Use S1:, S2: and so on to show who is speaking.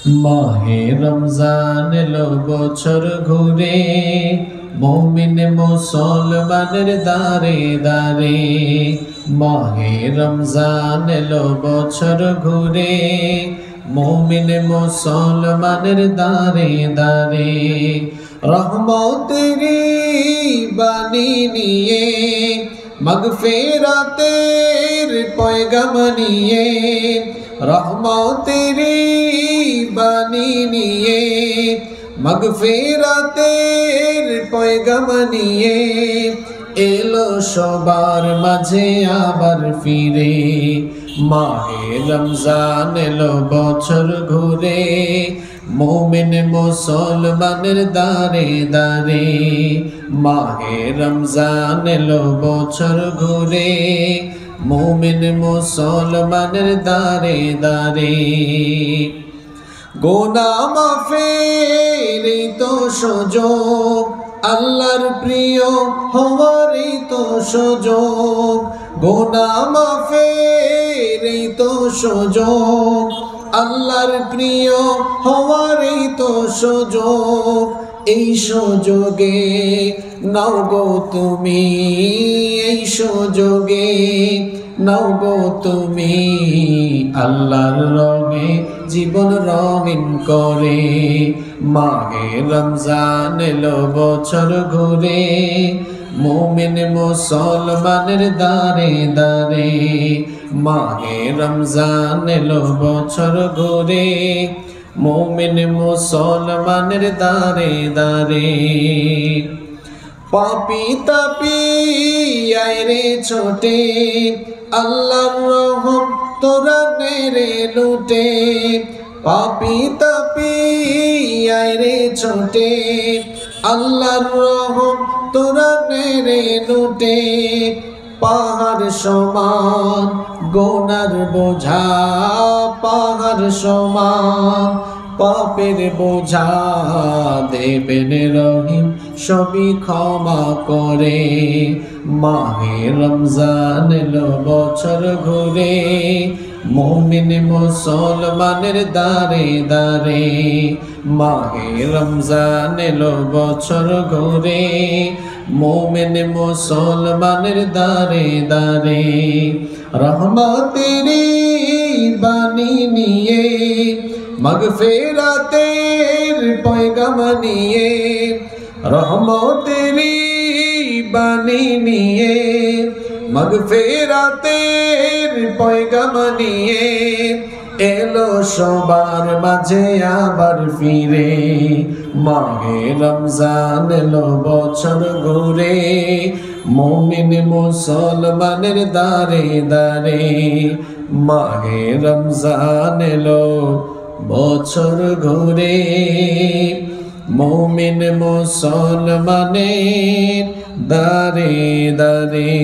S1: মাহে রমজান এলো বছর ঘুরে, মুমিন মুসলমানের দারে দারে। মাহে রমজান এলো বছর ঘুরে, মুমিন মুসলমানের দারে দারে। রহমতেরি বাণী নিয়ে, মাগফিরাতের পয়গাম নিয়ে, রহমতেরি বাণী নিয়ে, মাগফিরাতের পয়গাম নিয়ে, এলো সবার মাঝে আবার ফিরে। মাহে রমজান এলো বছর ঘুরে, মুমিন মুসলমানের দারে দারে। মাহে রমজান এলো বছর ঘুরে, মুমিন মুসলমানের দারে দারে। গুনাহ মাফের তো সুযোগ, আল্লাহর প্রিয় হওয়ার তো সুযোগ। গুনাহ মাফের তো সুযোগ, আল্লাহর প্রিয় হওয়ার তো সুযোগ। এই সুযোগে নাও গো তুমি, এই সুযোগে নাও গো তুমি, আল্লাহর রঙে জীবন রঙিন করে। মাহে রমজান এলো বছর ঘুরে, মুমিন মুসলমানের দারে দারে। মাহে রমজান এলো বছর ঘুরে, মুমিন মুসলমানের দারে দারে। পাপী তাপী আইরে ছোটে, আল্লাহর রহম তোরা নেরে লুটে। পাপী তাপী আইরে ছোটে, আল্লাহর রহম তোরা নেরে লুটে। পাহাড় সমান গুনার বোঝা, পাহাড় সমান পাপের বোঝা, দেবেন রহিম সবই ক্ষমা করে। মাহে রমজান এলো বছর ঘুরে, মুমিন মুসলমানের দারে দারে। মাহে রমজান এলো বছর ঘুরে, মুমিন মুসলমানের দারে দারে। রহমতেরি বাণী নিয়ে, মাগফিরাতের পয়গাম নিয়ে, রহমতেরি বাণী নিয়ে, মাগফিরাতের পয়গাম নিয়ে, এলো সবার মাঝে আবার ফিরে। মাহে রমজান এলো বছর ঘুরে, মুমিন মুসলমানের দারে দারে। মাহে রমজান এলো বছর ঘুরে, মুমিন মুসলমানের দারে দারে।